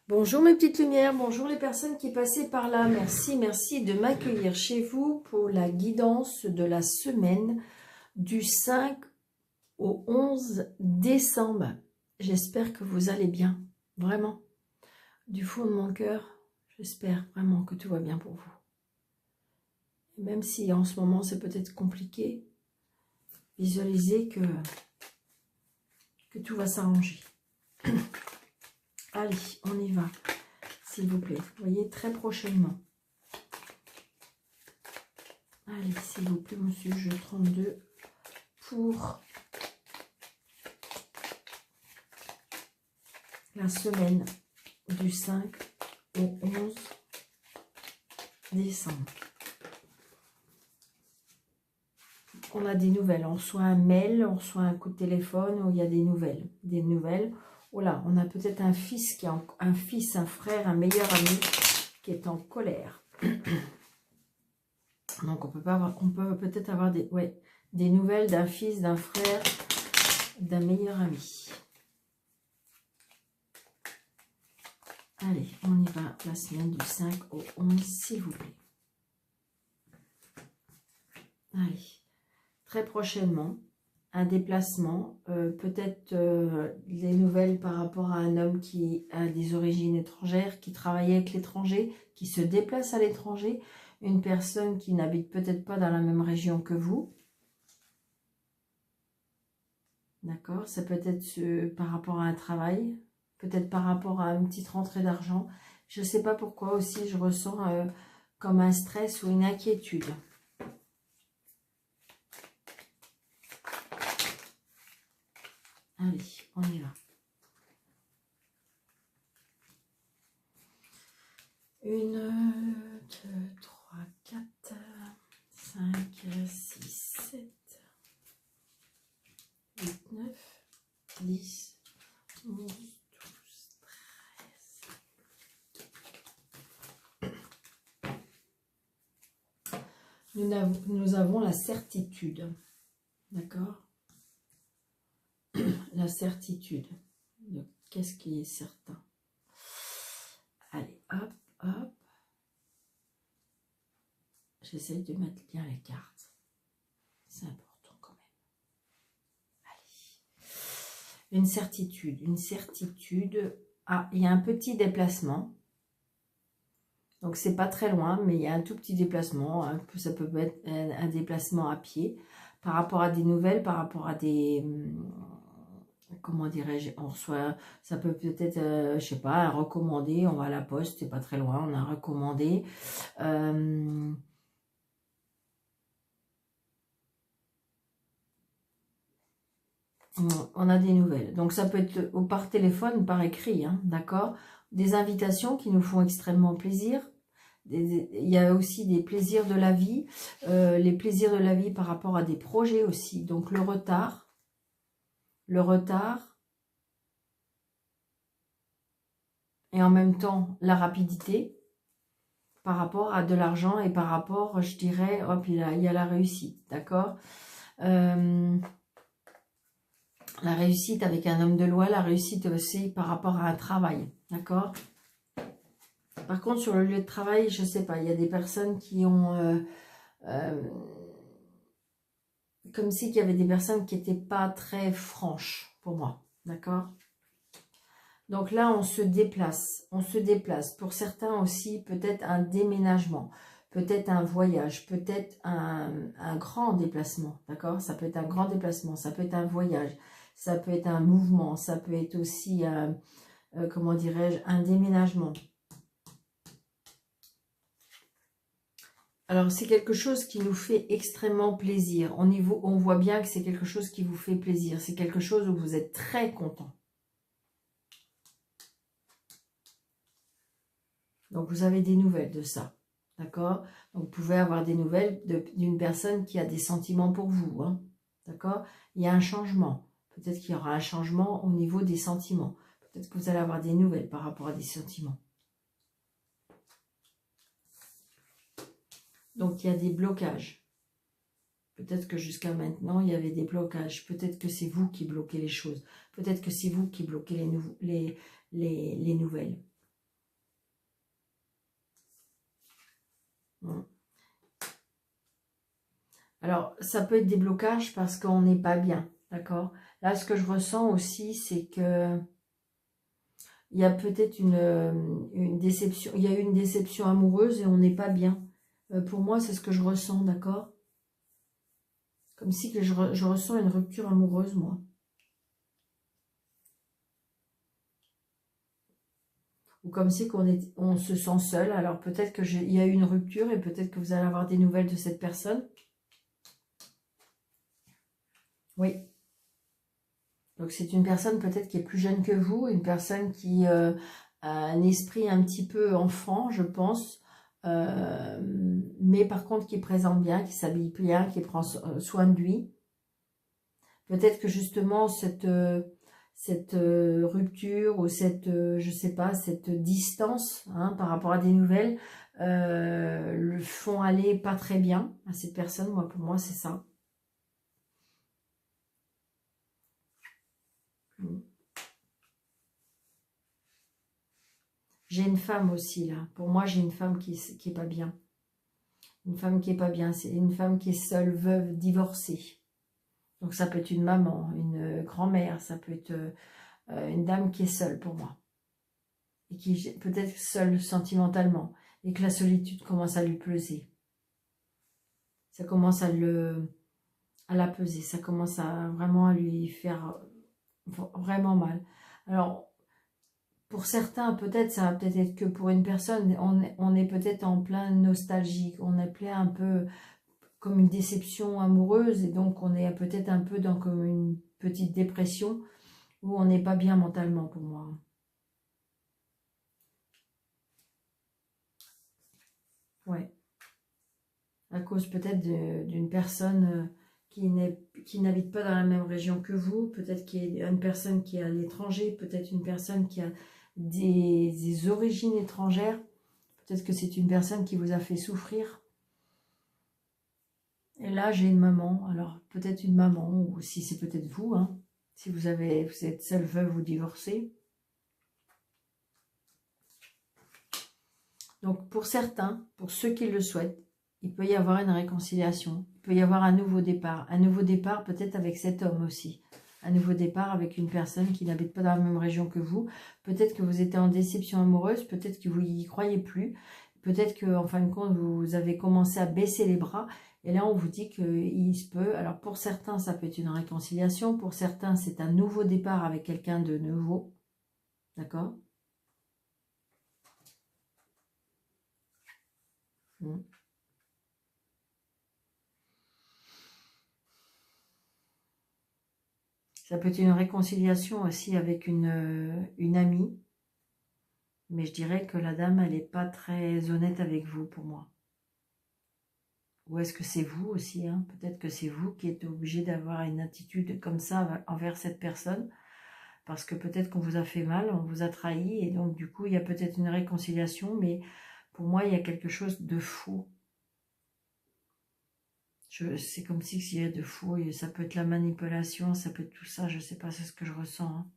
Bonjour mes petites lumières, bonjour les personnes qui passaient par là. Merci de m'accueillir chez vous pour la guidance de la semaine du 5 au 11 décembre. J'espère que vous allez bien, vraiment. Du fond de mon cœur, j'espère vraiment que tout va bien pour vous. Et même si en ce moment c'est peut-être compliqué, visualisez que tout va s'arranger. Allez, on y va. S'il vous plaît, vous voyez, très prochainement. Allez, s'il vous plaît, monsieur, je 32 pour la semaine du 5 au 11 décembre. On a des nouvelles, on reçoit un mail, on reçoit un coup de téléphone où il y a des nouvelles. Des nouvelles. Oh là, on a peut-être un fils, un frère, un meilleur ami qui est en colère. Donc on peut peut-être avoir des nouvelles d'un fils, d'un frère, d'un meilleur ami. Allez, on y va la semaine du 5 au 11, s'il vous plaît. Allez, très prochainement, un déplacement, peut-être des nouvelles par rapport à un homme qui a des origines étrangères, qui travaille avec l'étranger, qui se déplace à l'étranger, une personne qui n'habite peut-être pas dans la même région que vous. D'accord, ça peut être par rapport à un travail, peut-être par rapport à une petite rentrée d'argent. Je ne sais pas pourquoi aussi je ressens comme un stress ou une inquiétude. Allez, on y va. 1, 2, 3, 4, 5, 6, 7, 8, 9, 10, 11, 12, 13. Nous avons la certitude, d'accord? La certitude de qu'est-ce qui est certain. Allez, hop, hop. J'essaie de mettre bien les cartes. C'est important quand même. Allez. Une certitude. Ah, il y a un petit déplacement. Donc, c'est pas très loin, mais il y a un tout petit déplacement. Ça peut être un déplacement à pied. Par rapport à des nouvelles, par rapport à des... Comment dirais-je, on reçoit, ça peut peut-être, je sais pas, un recommandé, on va à la poste, c'est pas très loin, on a un recommandé. On a des nouvelles. Donc ça peut être par téléphone ou par écrit, hein, d'accord? Des invitations qui nous font extrêmement plaisir. Il y a aussi des plaisirs de la vie, les plaisirs de la vie par rapport à des projets aussi. Donc le retard, et en même temps la rapidité par rapport à de l'argent et par rapport, je dirais, hop, il y a la réussite, d'accord? La réussite avec un homme de loi, la réussite aussi par rapport à un travail, d'accord? Par contre, sur le lieu de travail, je ne sais pas, il y a des personnes qui ont... comme si il y avait des personnes qui n'étaient pas très franches pour moi, d'accord? Donc là, on se déplace. Pour certains aussi, peut-être un déménagement, peut-être un voyage, peut-être un grand déplacement, d'accord? Ça peut être un grand déplacement, ça peut être un voyage, ça peut être un mouvement, ça peut être aussi, comment dirais-je, un déménagement. Alors, c'est quelque chose qui nous fait extrêmement plaisir. On voit bien que c'est quelque chose qui vous fait plaisir. C'est quelque chose où vous êtes très content. Donc, vous avez des nouvelles de ça. D'accord? Donc, vous pouvez avoir des nouvelles d'une personne qui a des sentiments pour vous. Hein, d'accord? Il y a un changement. Peut-être qu'il y aura un changement au niveau des sentiments. Peut-être que vous allez avoir des nouvelles par rapport à des sentiments. Donc, il y a des blocages. Peut-être que jusqu'à maintenant, il y avait des blocages. Peut-être que c'est vous qui bloquez les choses. Peut-être que c'est vous qui bloquez les nouvelles. Alors, ça peut être des blocages parce qu'on n'est pas bien, d'accord? Là, ce que je ressens aussi, c'est que il y a peut-être une déception. Il y a eu une déception amoureuse et on n'est pas bien. Pour moi, c'est ce que je ressens, d'accord? Comme si que je ressens une rupture amoureuse, moi. Ou comme si on se sent seul. Alors peut-être qu'il y a eu une rupture et peut-être que vous allez avoir des nouvelles de cette personne. Oui. Donc c'est une personne peut-être qui est plus jeune que vous, une personne qui a un esprit un petit peu enfant, je pense, mais par contre qui présente bien, qui s'habille bien, qui prend soin de lui. Peut-être que justement cette rupture ou je sais pas, cette distance par rapport à des nouvelles le font aller pas très bien à cette personne. Moi, pour moi, c'est ça. J'ai une femme aussi là. Pour moi, j'ai une femme qui est pas bien. Une femme qui est pas bien. C'est une femme qui est seule, veuve, divorcée. Donc ça peut être une maman, une grand-mère, ça peut être une dame qui est seule pour moi. Et qui peut-être seule sentimentalement. Et que la solitude commence à lui peser. Ça commence à la peser. Ça commence vraiment à lui faire vraiment mal. Alors, pour certains, peut-être, ça va peut-être être que pour une personne, on est peut-être en plein nostalgique, on est plein un peu comme une déception amoureuse, et donc on est peut-être un peu dans comme une petite dépression, où on n'est pas bien mentalement pour moi. Ouais. À cause peut-être d'une personne qui n'habite pas dans la même région que vous, peut-être qu'il y a une personne qui est à l'étranger, peut-être une personne qui a des origines étrangères, peut-être que c'est une personne qui vous a fait souffrir. Et là, j'ai une maman, alors peut-être une maman, ou si c'est peut-être vous, si vous êtes seule veuve ou divorcée. Donc pour certains, pour ceux qui le souhaitent, il peut y avoir une réconciliation, il peut y avoir un nouveau départ peut-être avec cet homme aussi, un nouveau départ avec une personne qui n'habite pas dans la même région que vous, peut-être que vous étiez en déception amoureuse, peut-être que vous n'y croyez plus, peut-être qu'en fin de compte, vous avez commencé à baisser les bras, et là on vous dit qu'il se peut, alors pour certains ça peut être une réconciliation, pour certains c'est un nouveau départ avec quelqu'un de nouveau, d'accord? Ça peut être une réconciliation aussi avec une amie. Mais je dirais que la dame, elle n'est pas très honnête avec vous pour moi. Ou est-ce que c'est vous aussi, peut-être que c'est vous qui êtes obligé d'avoir une attitude comme ça envers cette personne. Parce que peut-être qu'on vous a fait mal, on vous a trahi. Et donc du coup, il y a peut-être une réconciliation. Mais pour moi, il y a quelque chose de faux. C'est comme si il y a de faux. Et ça peut être la manipulation, ça peut être tout ça. Je ne sais pas, c'est ce que je ressens.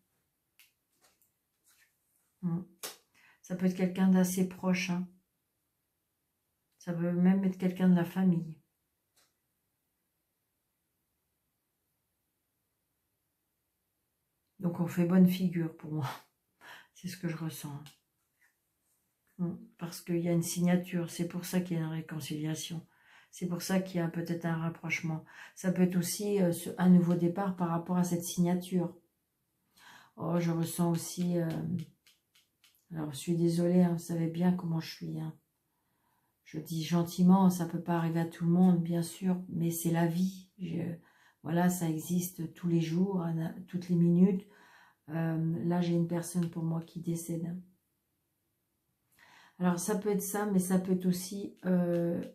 Ça peut être quelqu'un d'assez proche. Ça peut même être quelqu'un de la famille. Donc on fait bonne figure pour moi. C'est ce que je ressens. Parce qu'il y a une signature. C'est pour ça qu'il y a une réconciliation. C'est pour ça qu'il y a peut-être un rapprochement. Ça peut être aussi un nouveau départ par rapport à cette signature. Oh, je ressens aussi... alors, je suis désolée, vous savez bien comment je suis. Je dis gentiment, ça ne peut pas arriver à tout le monde, bien sûr, mais c'est la vie. Voilà, ça existe tous les jours, toutes les minutes. Là, j'ai une personne pour moi qui décède. Alors, ça peut être ça, mais ça peut être aussi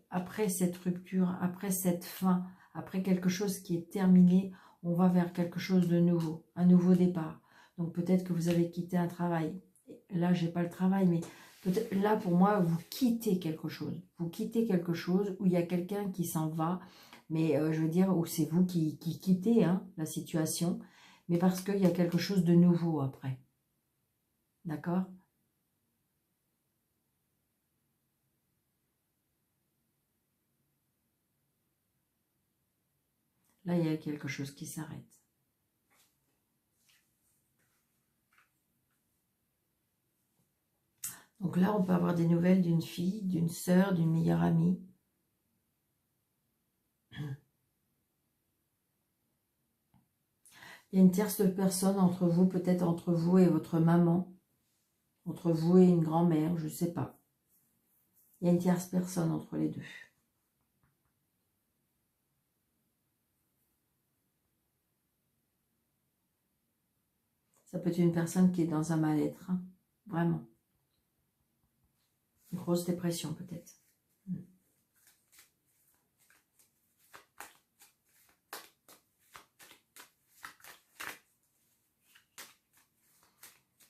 après cette rupture, après cette fin, après quelque chose qui est terminé, on va vers quelque chose de nouveau, un nouveau départ. Donc, peut-être que vous avez quitté un travail. Là, j'ai pas le travail, mais peut-être là, pour moi, vous quittez quelque chose. Vous quittez quelque chose où il y a quelqu'un qui s'en va, mais je veux dire, où c'est vous qui quittez la situation, mais parce qu'il y a quelque chose de nouveau après. D'accord ? Là, il y a quelque chose qui s'arrête. Donc là, on peut avoir des nouvelles d'une fille, d'une sœur, d'une meilleure amie. Il y a une tierce personne entre vous, peut-être entre vous et votre maman, entre vous et une grand-mère, je ne sais pas. Il y a une tierce personne entre les deux. Ça peut être une personne qui est dans un mal-être, hein, vraiment. Une grosse dépression peut-être.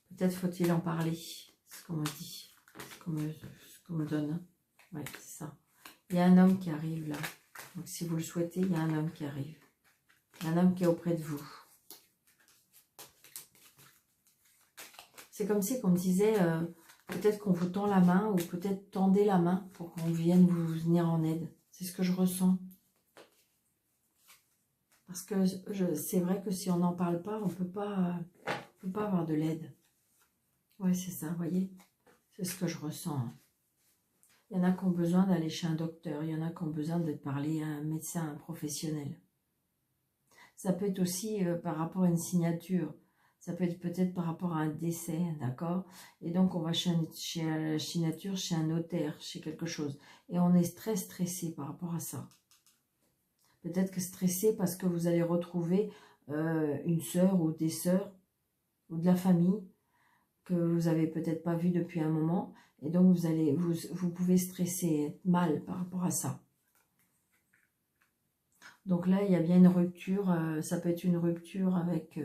Peut-être faut-il en parler, c'est ce qu'on me dit, ce qu'on me donne. Oui, c'est ça. Il y a un homme qui arrive là. Donc si vous le souhaitez, il y a un homme qui arrive. Il y a un homme qui est auprès de vous. C'est comme si qu'on me disait, peut-être qu'on vous tend la main ou peut-être tendez la main pour qu'on vienne vous venir en aide. C'est ce que je ressens. Parce que c'est vrai que si on n'en parle pas, on ne peut pas avoir de l'aide. Oui, c'est ça, vous voyez. C'est ce que je ressens. Il y en a qui ont besoin d'aller chez un docteur. Il y en a qui ont besoin de parler à un médecin, un professionnel. Ça peut être aussi par rapport à une signature. Ça peut être peut-être par rapport à un décès, d'accord? Et donc, on va chez la signature, chez un notaire, chez quelque chose. Et on est très stressé par rapport à ça. Peut-être que stressé parce que vous allez retrouver une sœur ou des sœurs ou de la famille que vous n'avez peut-être pas vu depuis un moment. Et donc, vous pouvez stresser, être mal par rapport à ça. Donc là, il y a bien une rupture. Ça peut être une rupture avec...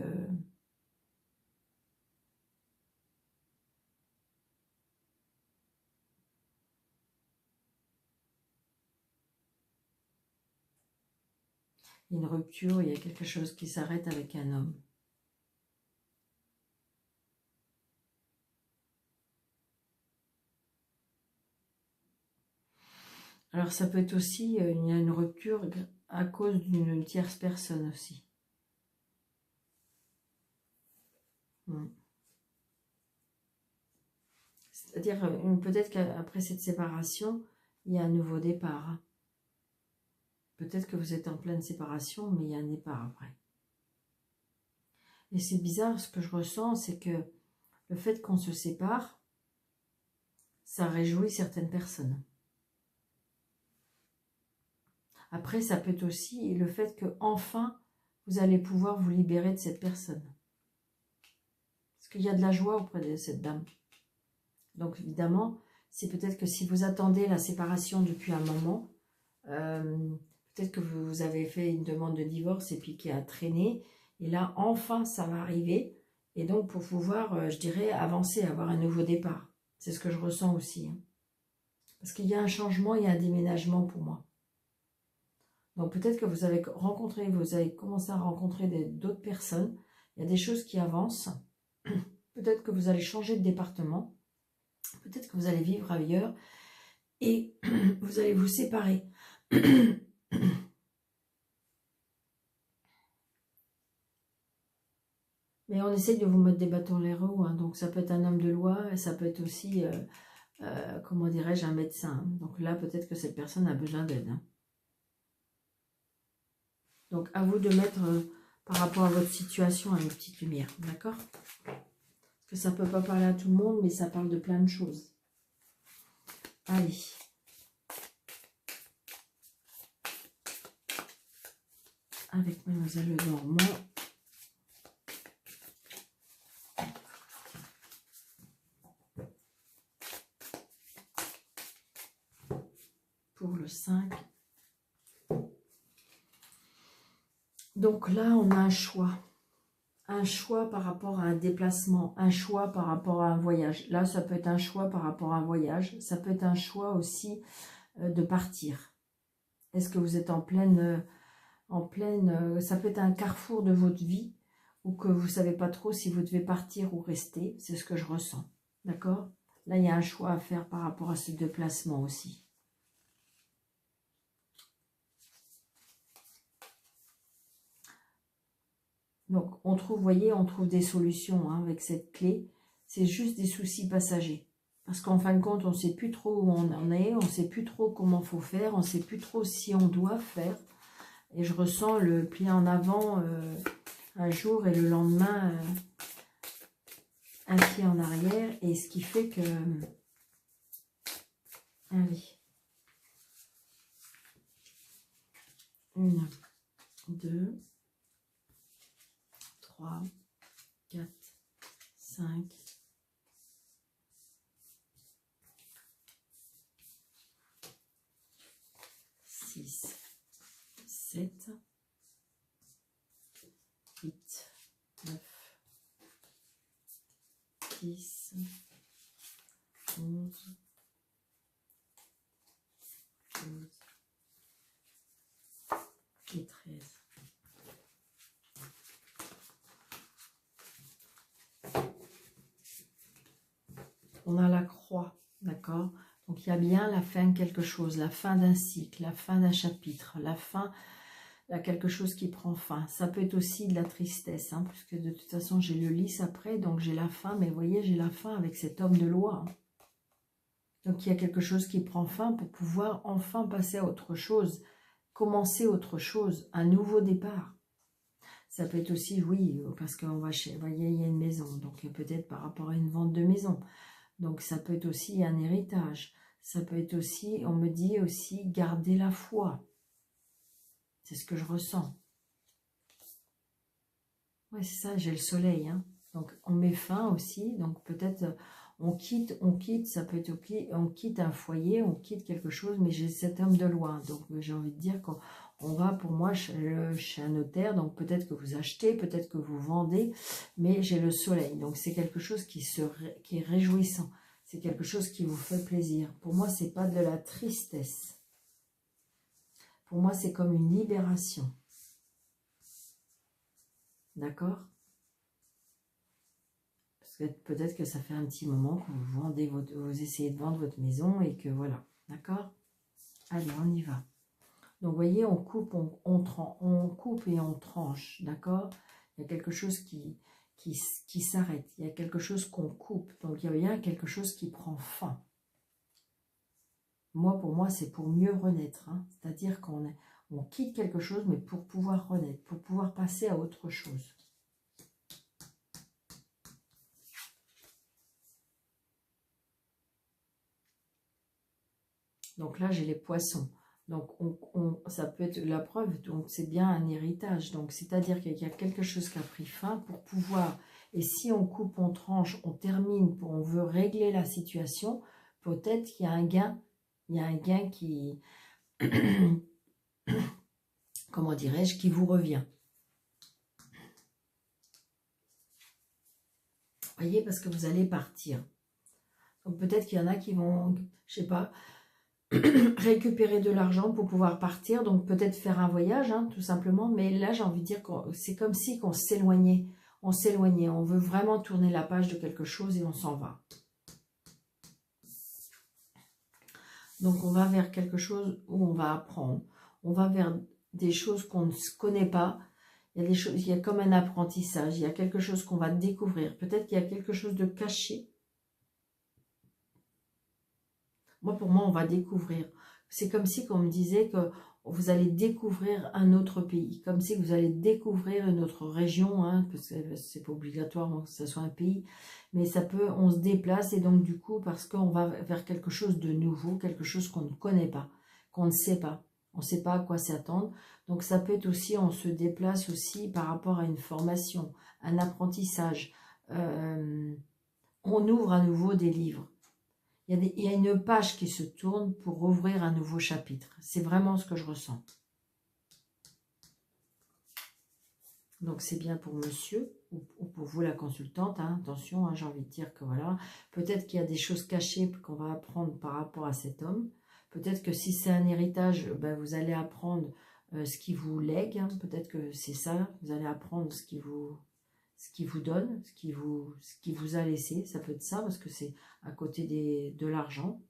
une rupture, il y a quelque chose qui s'arrête avec un homme. Alors ça peut être aussi, il y a une rupture à cause d'une tierce personne aussi. C'est-à-dire, peut-être qu'après cette séparation, il y a un nouveau départ. Hein. Peut-être que vous êtes en pleine séparation, mais il y a un départ après. Et c'est bizarre, ce que je ressens, c'est que le fait qu'on se sépare, ça réjouit certaines personnes. Après, ça peut être aussi le fait que enfin vous allez pouvoir vous libérer de cette personne. Parce qu'il y a de la joie auprès de cette dame. Donc évidemment, c'est peut-être que si vous attendez la séparation depuis un moment, peut-être que vous avez fait une demande de divorce et puis qui a traîné. Et là, enfin, ça va arriver. Et donc, pour pouvoir, je dirais, avancer, avoir un nouveau départ. C'est ce que je ressens aussi. Hein. Parce qu'il y a un changement, il y a un déménagement pour moi. Donc, peut-être que vous avez commencé à rencontrer d'autres personnes. Il y a des choses qui avancent. Peut-être que vous allez changer de département. Peut-être que vous allez vivre ailleurs. Et vous allez vous séparer. Mais on essaye de vous mettre des bâtons dans les roues, hein. Donc ça peut être un homme de loi, et ça peut être aussi, comment dirais-je, un médecin. Donc là, peut-être que cette personne a besoin d'aide. Hein. Donc à vous de mettre, par rapport à votre situation, une petite lumière, d'accord? Parce que ça ne peut pas parler à tout le monde, mais ça parle de plein de choses. Allez. Avec Mademoiselle Lenormand. Pour le 5. Donc là, on a un choix. Un choix par rapport à un déplacement. Un choix par rapport à un voyage. Là, ça peut être un choix par rapport à un voyage. Ça peut être un choix aussi de partir. Est-ce que vous êtes en pleine... ça peut être un carrefour de votre vie ou que vous ne savez pas trop si vous devez partir ou rester. C'est ce que je ressens. D'accord? Là, il y a un choix à faire par rapport à ce déplacement aussi. Donc, on trouve, vous voyez, on trouve des solutions hein, avec cette clé. C'est juste des soucis passagers. Parce qu'en fin de compte, on ne sait plus trop où on en est, on ne sait plus trop comment il faut faire, on ne sait plus trop si on doit faire. Et je ressens le pli en avant un jour et le lendemain un pied en arrière. Et ce qui fait que... allez. 1, 2, 3, 4, 5, 6, 7, 8, 9, 10, 11, 12 et 13. On a la croix, d'accord? Donc il y a bien la fin de quelque chose, la fin d'un cycle, la fin d'un chapitre, la fin, là, quelque chose qui prend fin. Ça peut être aussi de la tristesse, hein, puisque de toute façon j'ai le lys après, donc j'ai la fin, mais vous voyez, j'ai la fin avec cet homme de loi. Hein. Donc il y a quelque chose qui prend fin pour pouvoir enfin passer à autre chose, commencer autre chose, un nouveau départ. Ça peut être aussi, oui, parce qu'on va chez, vous voyez, il y a une maison, donc peut-être par rapport à une vente de maison. Donc ça peut être aussi un héritage. Ça peut être aussi, on me dit aussi, garder la foi. C'est ce que je ressens. Ouais, c'est ça, j'ai le soleil. Hein. Donc on met fin aussi. Donc peut-être on quitte, ça peut être ok, on quitte un foyer, on quitte quelque chose, mais j'ai cet homme de loi. Donc j'ai envie de dire qu'on va pour moi chez un notaire. Donc peut-être que vous achetez, peut-être que vous vendez, mais j'ai le soleil. Donc c'est quelque chose qui est réjouissant. C'est quelque chose qui vous fait plaisir. Pour moi, c'est pas de la tristesse. Pour moi, c'est comme une libération. D'accord? Parce que peut-être que ça fait un petit moment que vous vendez vous essayez de vendre votre maison et que voilà. D'accord? Allez, on y va. Donc, vous voyez, on coupe, on coupe et on tranche. D'accord? Il y a quelque chose qui s'arrête. Il y a quelque chose qu'on coupe. Donc, il y a bien quelque chose qui prend fin. Moi, pour moi, c'est pour mieux renaître. Hein. C'est-à-dire qu'on quitte quelque chose, mais pour pouvoir renaître, pour pouvoir passer à autre chose. Donc là, j'ai les poissons. Donc, ça peut être la preuve. Donc, c'est bien un héritage. Donc, c'est-à-dire qu'il y a quelque chose qui a pris fin pour pouvoir... Et si on coupe, on tranche, on termine, on veut régler la situation, peut-être qu'il y a un gain. Il y a un gain qui... comment dirais-je, qui vous revient. Voyez, parce que vous allez partir. Donc peut-être qu'il y en a qui vont, je sais pas, récupérer de l'argent pour pouvoir partir. Donc peut-être faire un voyage, hein, tout simplement. Mais là, j'ai envie de dire que c'est comme si qu'on s'éloignait. On s'éloignait. On veut vraiment tourner la page de quelque chose et on s'en va. Donc on va vers quelque chose où on va apprendre. On va vers des choses qu'on ne connaît pas. Il y a des choses, il y a comme un apprentissage. Il y a quelque chose qu'on va découvrir. Peut-être qu'il y a quelque chose de caché. Moi, pour moi, on va découvrir. C'est comme si on me disait que vous allez découvrir un autre pays. Comme si vous allez découvrir une autre région. Hein, parce que c'est pas obligatoire que ce soit un pays. Mais ça peut, on se déplace. Et donc, du coup, parce qu'on va vers quelque chose de nouveau. Quelque chose qu'on ne connaît pas. Qu'on ne sait pas. On ne sait pas à quoi s'attendre. Donc, ça peut être aussi, on se déplace aussi par rapport à une formation. Un apprentissage. On ouvre à nouveau des livres. Il y a une page qui se tourne pour ouvrir un nouveau chapitre. C'est vraiment ce que je ressens. Donc, c'est bien pour monsieur ou pour vous, la consultante. Hein. Attention, hein, j'ai envie de dire que voilà. Peut-être qu'il y a des choses cachées qu'on va apprendre par rapport à cet homme. Peut-être que si c'est un héritage, ben, vous allez apprendre ce qui vous lègue. Hein. Peut-être que c'est ça. Vous allez apprendre ce qui vous donne, ce qui vous a laissé. Ça peut être ça, parce que c'est à côté de l'argent.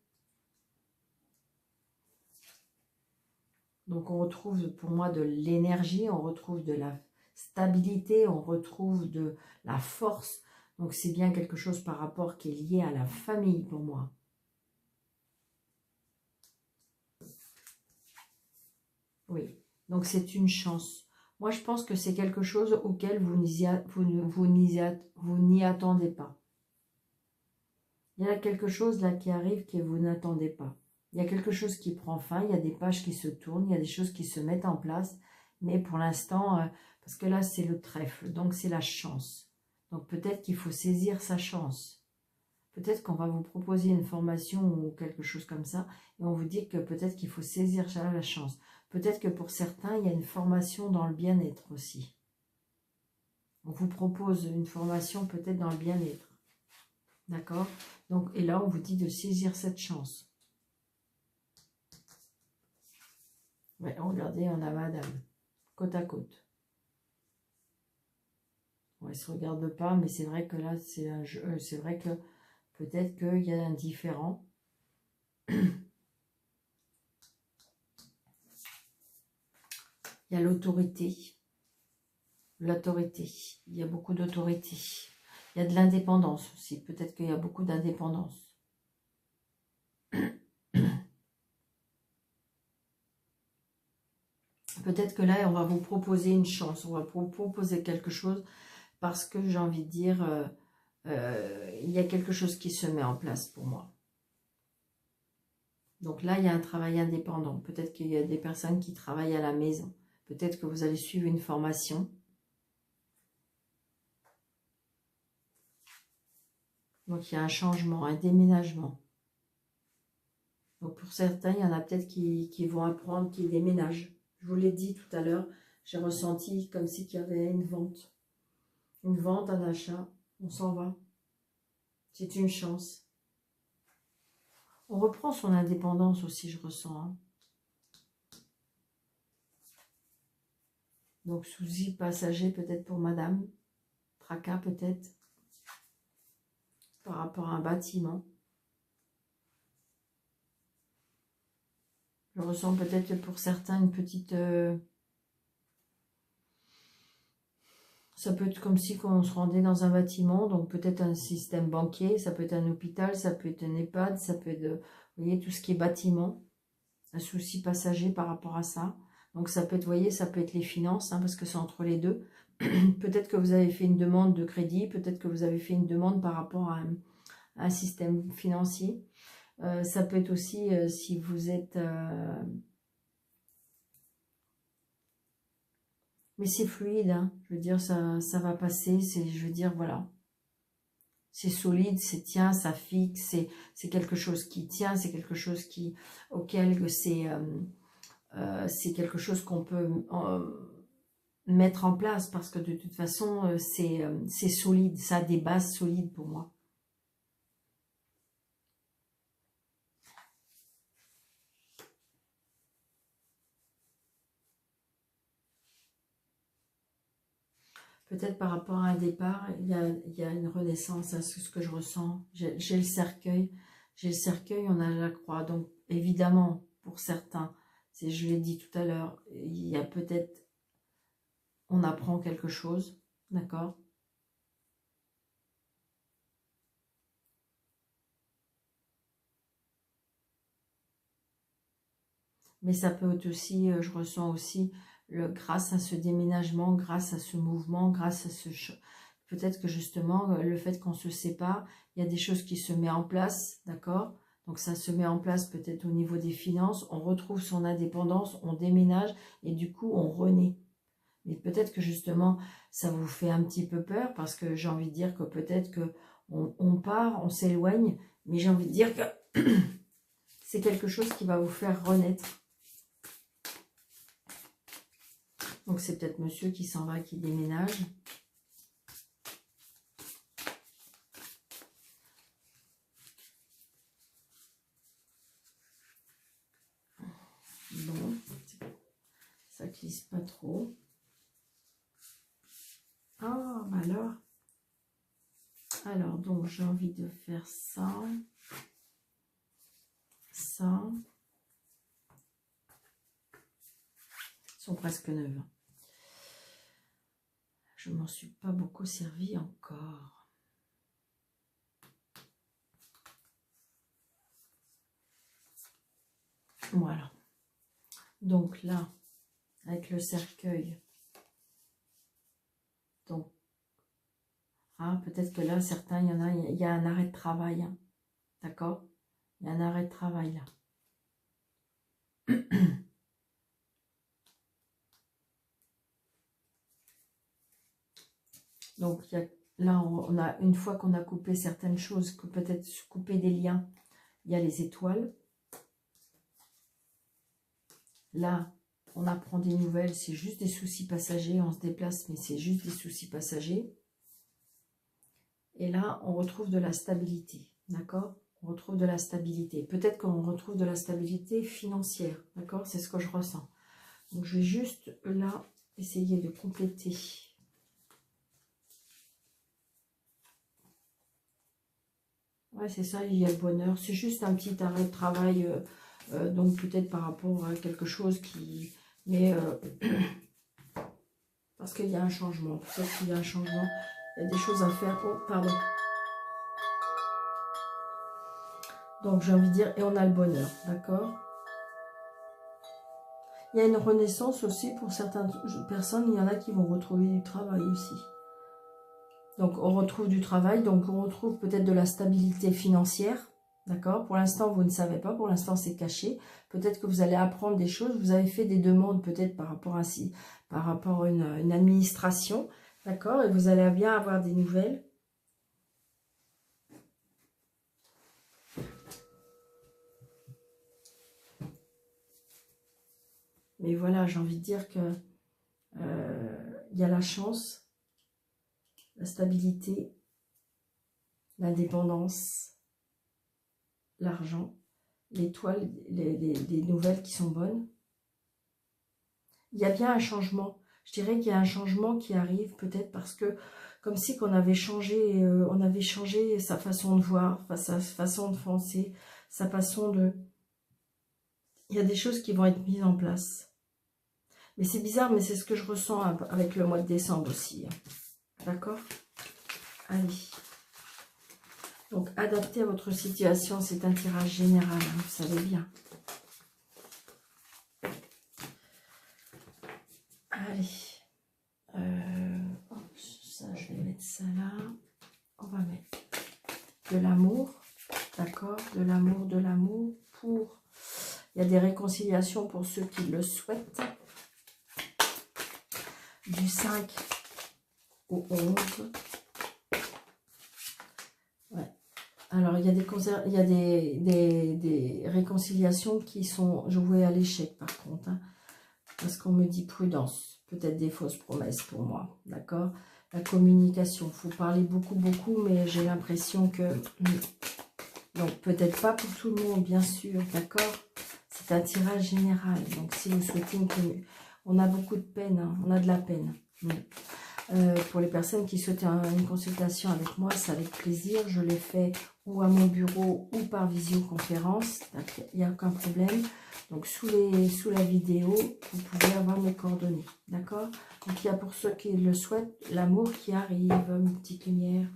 Donc, on retrouve pour moi de l'énergie, on retrouve de la... stabilité, on retrouve de la force. Donc c'est bien quelque chose par rapport qui est lié à la famille pour moi. Oui, donc c'est une chance. Moi je pense que c'est quelque chose auquel vous n'y attendez pas. Il y a quelque chose là qui arrive que vous n'attendez pas. Il y a quelque chose qui prend fin, il y a des pages qui se tournent, il y a des choses qui se mettent en place. Mais pour l'instant, parce que là c'est le trèfle, donc c'est la chance. Donc peut-être qu'il faut saisir sa chance. Peut-être qu'on va vous proposer une formation ou quelque chose comme ça. Et on vous dit que peut-être qu'il faut saisir la chance. Peut-être que pour certains, il y a une formation dans le bien-être aussi. On vous propose une formation peut-être dans le bien-être. D'accord? Donc, et là, on vous dit de saisir cette chance. Ouais, regardez, on a madame, côte à côte. Ouais, ils ne se regardent pas, mais c'est vrai que là, c'est un jeu. C'est vrai que peut-être qu'il y a un différent. Il y a l'autorité. L'autorité. Il y a beaucoup d'autorité. Il y a de l'indépendance aussi. Peut-être qu'il y a beaucoup d'indépendance. Peut-être que là, on va vous proposer une chance. On va vous proposer quelque chose parce que j'ai envie de dire, il y a quelque chose qui se met en place pour moi. Donc là, il y a un travail indépendant. Peut-être qu'il y a des personnes qui travaillent à la maison. Peut-être que vous allez suivre une formation. Donc, il y a un changement, un déménagement. Donc, pour certains, il y en a peut-être qui vont apprendre, qui déménagent. Je vous l'ai dit tout à l'heure, j'ai ressenti comme si il y avait une vente. Une vente, un achat, on s'en va. C'est une chance. On reprend son indépendance aussi, je ressens. Hein. Donc, souci passager peut-être pour madame. Tracas peut-être. Par rapport à un bâtiment. Je ressens peut-être pour certains une petite... ça peut être comme si on se rendait dans un bâtiment, donc peut-être un système banquier, ça peut être un hôpital, ça peut être un EHPAD, ça peut être, vous voyez, tout ce qui est bâtiment. Un souci passager par rapport à ça. Donc ça peut être, vous voyez, ça peut être les finances, hein, parce que c'est entre les deux. Peut-être que vous avez fait une demande de crédit, peut-être que vous avez fait une demande par rapport à un système financier. Ça peut être aussi si vous êtes... mais c'est fluide, hein. Je veux dire, ça va passer, je veux dire, voilà. C'est solide, c'est tient, ça fixe, c'est quelque chose qui tient, c'est quelque chose auquel c'est quelque chose qu'on peut mettre en place parce que de toute façon, c'est solide, ça a des bases solides pour moi. Peut-être par rapport à un départ, il y a une renaissance, c'est ce que je ressens. J'ai le cercueil, on a la croix. Donc évidemment, pour certains, je l'ai dit tout à l'heure, il y a peut-être, on apprend quelque chose, d'accord? Mais ça peut être aussi, je ressens aussi, grâce à ce déménagement, grâce à ce mouvement, grâce à peut-être que justement, le fait qu'on se sépare, il y a des choses qui se mettent en place, d'accord? Donc ça se met en place peut-être au niveau des finances, on retrouve son indépendance, on déménage et du coup on renaît. Mais peut-être que justement, ça vous fait un petit peu peur parce que j'ai envie de dire que peut-être que on part, on s'éloigne, mais j'ai envie de dire que c'est quelque chose qui va vous faire renaître. Donc c'est peut-être monsieur qui s'en va, qui déménage. Bon, ça glisse pas trop. Ah, bah alors. Alors, donc j'ai envie de faire ça. Ça. Ils sont presque neuves. je m'en suis pas beaucoup servi encore. Voilà. Donc là, avec le cercueil, donc, ah, peut-être que là, certains, il y a un arrêt de travail. Hein. D'accord? Il y a un arrêt de travail là. Donc, là, on a, une fois qu'on a coupé certaines choses, que peut-être couper des liens, il y a les étoiles. Là, on apprend des nouvelles, c'est juste des soucis passagers, on se déplace, mais c'est juste des soucis passagers. Et là, on retrouve de la stabilité, d'accord? On retrouve de la stabilité. Peut-être qu'on retrouve de la stabilité financière, d'accord? C'est ce que je ressens. Donc, je vais juste, là, essayer de compléter. Ouais, c'est ça, il y a le bonheur. C'est juste un petit arrêt de travail, donc peut-être par rapport à quelque chose qui... Mais parce qu'il y a un changement. Peut-être qu'il y a un changement. Il y a des choses à faire. Oh, pardon. Donc j'ai envie de dire, et on a le bonheur, d'accord? Il y a une renaissance aussi pour certaines personnes. Il y en a qui vont retrouver du travail aussi. Donc on retrouve du travail, donc on retrouve peut-être de la stabilité financière. D'accord? Pour l'instant, vous ne savez pas. Pour l'instant, c'est caché. Peut-être que vous allez apprendre des choses. Vous avez fait des demandes peut-être par rapport à une administration. D'accord? Et vous allez bien avoir des nouvelles. Mais voilà, j'ai envie de dire que il y a la chance, la stabilité, l'indépendance, l'argent, l'étoile, les nouvelles qui sont bonnes. Il y a bien un changement. Je dirais qu'il y a un changement qui arrive peut-être parce que comme si on avait changé sa façon de voir, sa façon de penser, sa façon de... Il y a des choses qui vont être mises en place. Mais c'est bizarre, mais c'est ce que je ressens avec le mois de décembre aussi. D'accord? Allez. Donc, adaptez à votre situation, c'est un tirage général, hein, vous savez bien. Allez. Ça, je vais mettre ça là. On va mettre de l'amour, d'accord? De l'amour pour... Il y a des réconciliations pour ceux qui le souhaitent. Du 5 au 11. Ouais. Alors, il y a des réconciliations qui sont jouées à l'échec, par contre. Hein, parce qu'on me dit prudence. Peut-être des fausses promesses pour moi, d'accord? La communication, il faut parler beaucoup, mais j'ai l'impression que... Donc, peut-être pas pour tout le monde, bien sûr, d'accord? C'est un tirage général. Donc, si vous souhaitez on a beaucoup de peine, hein, on a de la peine. Pour les personnes qui souhaitent une consultation avec moi, c'est avec plaisir. Je l'ai fait ou à mon bureau ou par visioconférence. Il n'y a aucun problème. Donc, sous la vidéo, vous pouvez avoir mes coordonnées. D'accord? Donc, il y a pour ceux qui le souhaitent, l'amour qui arrive, une petite lumière.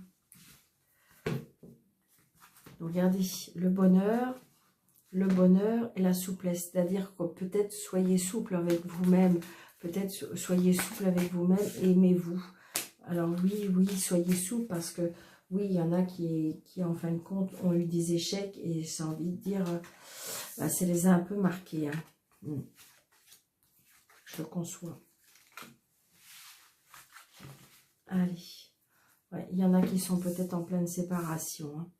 Donc, regardez, le bonheur et la souplesse. C'est-à-dire que peut-être soyez souple avec vous-même. Peut-être soyez souple avec vous-même et aimez-vous. Alors oui, soyez souple parce que oui, il y en a qui en fin de compte ont eu des échecs et j'ai envie de dire, bah, ça les a un peu marqués. Hein. Je le conçois. Allez. Ouais, il y en a qui sont peut-être en pleine séparation. Hein.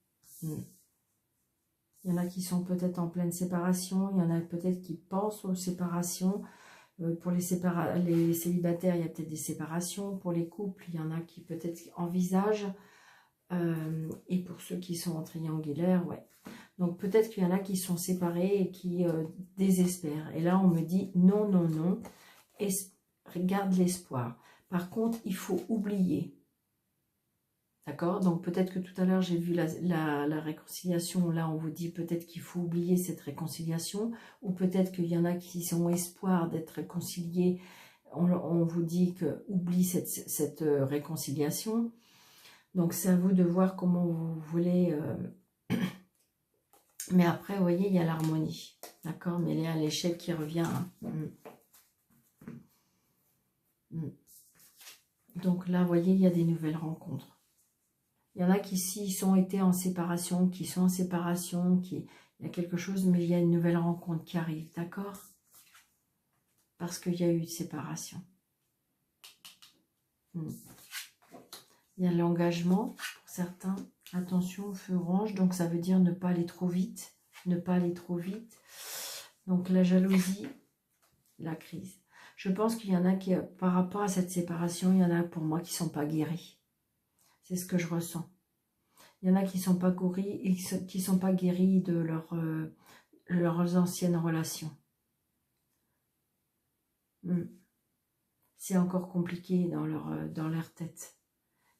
Il y en a qui sont peut-être en pleine séparation. Il y en a peut-être qui pensent aux séparations. Pour les célibataires, il y a peut-être des séparations. Pour les couples, il y en a qui peut-être envisagent. Et pour ceux qui sont en triangulaire, ouais. Donc peut-être qu'il y en a qui sont séparés et qui désespèrent. Et là, on me dit non, garde l'espoir. Par contre, il faut oublier. D'accord? Donc peut-être que tout à l'heure, j'ai vu la réconciliation. Là, on vous dit peut-être qu'il faut oublier cette réconciliation. Ou peut-être qu'il y en a qui ont espoir d'être réconciliés on vous dit que oublie cette réconciliation. Donc c'est à vous de voir comment vous voulez. Mais après, vous voyez, il y a l'harmonie. D'accord? Mais il y a l'échec qui revient. Donc là, vous voyez, il y a des nouvelles rencontres. Il y en a qui, s'ils sont été en séparation, qui sont en séparation, il y a quelque chose, mais il y a une nouvelle rencontre qui arrive. D'accord? Parce qu'il y a eu une séparation. Il y a l'engagement pour certains. Attention, feu orange. Donc ça veut dire ne pas aller trop vite. Ne pas aller trop vite. Donc la jalousie, la crise. Je pense qu'il y en a qui, par rapport à cette séparation, il y en a pour moi qui ne sont pas guéris. C'est ce que je ressens. Il y en a qui ne sont pas guéris, de leurs anciennes relations. C'est encore compliqué dans leur tête.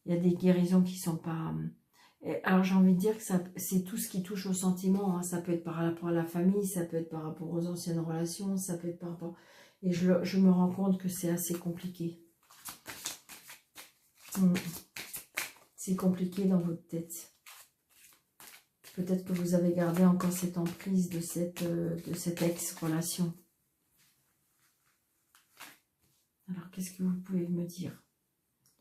Il y a des guérisons qui ne sont pas... Alors j'ai envie de dire que c'est tout ce qui touche aux sentiments. Hein. Ça peut être par rapport à la famille, ça peut être par rapport aux anciennes relations, ça peut être par rapport... Et je me rends compte que c'est assez compliqué. C'est compliqué dans votre tête. Peut-être que vous avez gardé encore cette emprise de cette ex-relation. Alors, qu'est-ce que vous pouvez me dire?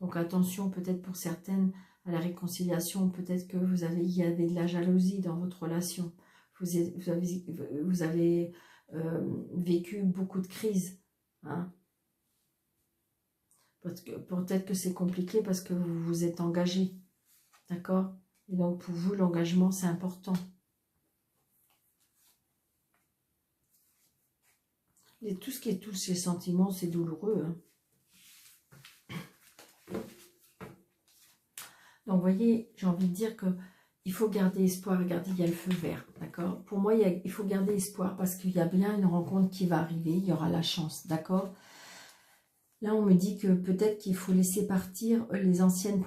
Donc, attention, peut-être pour certaines, à la réconciliation, peut-être que il y avait de la jalousie dans votre relation. Vous avez vécu beaucoup de crises. Hein? Peut-être que c'est compliqué parce que vous vous êtes engagé. D'accord? Et donc, pour vous, l'engagement, c'est important. Et tout ce qui touche les sentiments, c'est douloureux. Hein? Donc, vous voyez, j'ai envie de dire que il faut garder espoir. Regardez, il y a le feu vert, d'accord? Pour moi, il faut garder espoir parce qu'il y a bien une rencontre qui va arriver. Il y aura la chance, d'accord? Là, on me dit que peut-être qu'il faut laisser partir les anciennes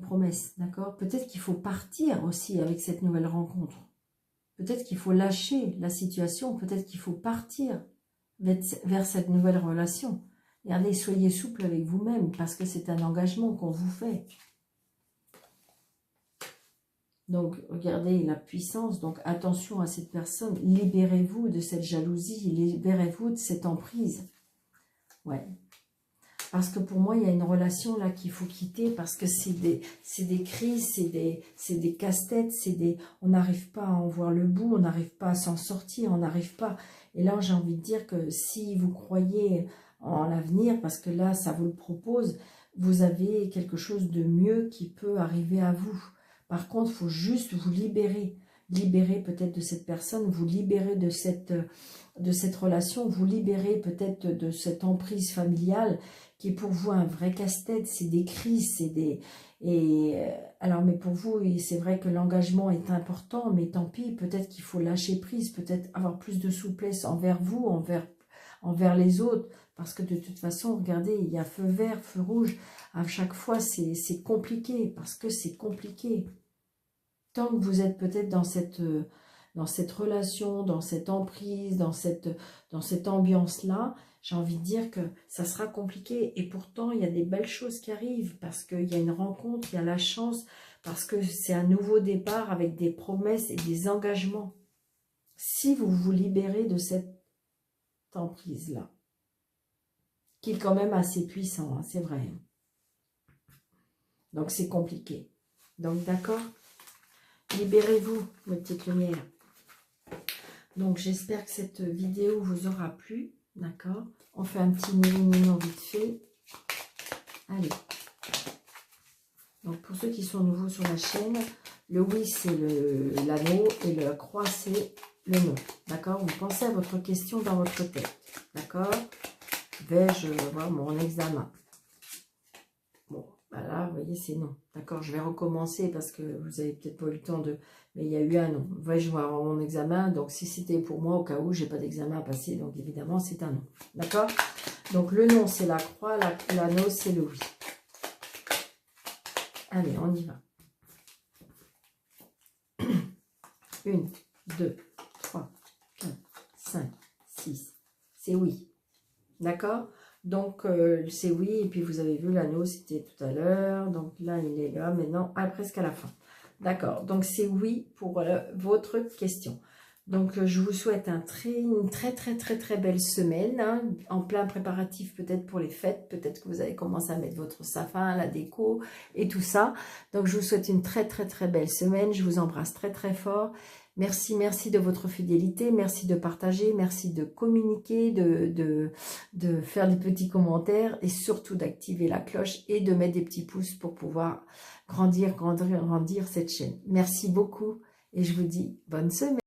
promesses, d'accord? Peut-être qu'il faut partir aussi avec cette nouvelle rencontre. Peut-être qu'il faut lâcher la situation. Peut-être qu'il faut partir vers cette nouvelle relation. Regardez, soyez souple avec vous-même parce que c'est un engagement qu'on vous fait. Donc, regardez la puissance. Donc, attention à cette personne. Libérez-vous de cette jalousie. Libérez-vous de cette emprise. Ouais. Parce que pour moi, il y a une relation là qu'il faut quitter parce que c'est des crises, c'est des casse-têtes, on n'arrive pas à en voir le bout, on n'arrive pas à s'en sortir, on n'arrive pas. Et là, j'ai envie de dire que si vous croyez en l'avenir, parce que là, ça vous le propose, vous avez quelque chose de mieux qui peut arriver à vous. Par contre, il faut juste vous libérer. Libérer peut-être de cette personne, vous libérer de cette relation, vous libérer peut-être de cette emprise familiale qui est pour vous un vrai casse-tête, c'est des crises, alors, mais pour vous, c'est vrai que l'engagement est important, mais tant pis, peut-être qu'il faut lâcher prise, peut-être avoir plus de souplesse envers vous, envers les autres, parce que de toute façon, regardez, il y a feu vert, feu rouge, à chaque fois, c'est compliqué, parce que c'est compliqué. Tant que vous êtes peut-être dans cette relation, dans cette emprise, dans cette ambiance-là, j'ai envie de dire que ça sera compliqué. Et pourtant, il y a des belles choses qui arrivent parce qu'il y a une rencontre, il y a la chance, parce que c'est un nouveau départ avec des promesses et des engagements. Si vous vous libérez de cette emprise-là, qui est quand même assez puissant, hein, c'est vrai. Donc, c'est compliqué. Donc, d'accord ? Libérez-vous, mes petites lumières. Donc, j'espère que cette vidéo vous aura plu. D'accord? On fait un petit nino vite fait. Allez. Donc, pour ceux qui sont nouveaux sur la chaîne, le oui, c'est l'anneau et le croix, c'est le non. D'accord? Vous pensez à votre question dans votre tête. D'accord? Vais-je voir mon examen? Bon, bah là, vous voyez, c'est non. D'accord? Je vais recommencer parce que vous avez peut-être pas eu le temps de... Mais il y a eu un non. Vais-je voir mon examen? Donc, si c'était pour moi, au cas où, j'ai pas d'examen à passer. Donc, évidemment, c'est un non. D'accord? Donc, le non, c'est la croix. L'anneau, c'est le oui. Allez, on y va. 1, 2, 3, 4, 5, 6. C'est oui. D'accord? Donc, c'est oui. Et puis, vous avez vu, l'anneau, c'était tout à l'heure. Donc, là, il est là maintenant, presque à la fin. D'accord. Donc, c'est oui pour votre question. Donc, je vous souhaite une très belle semaine, hein, en plein préparatif peut-être pour les fêtes. Peut-être que vous avez commencé à mettre votre sapin, la déco et tout ça. Donc, je vous souhaite une très belle semaine. Je vous embrasse très fort. Merci de votre fidélité. Merci de partager. Merci de communiquer, de faire des petits commentaires et surtout d'activer la cloche et de mettre des petits pouces pour pouvoir grandir cette chaîne. Merci beaucoup et je vous dis bonne semaine.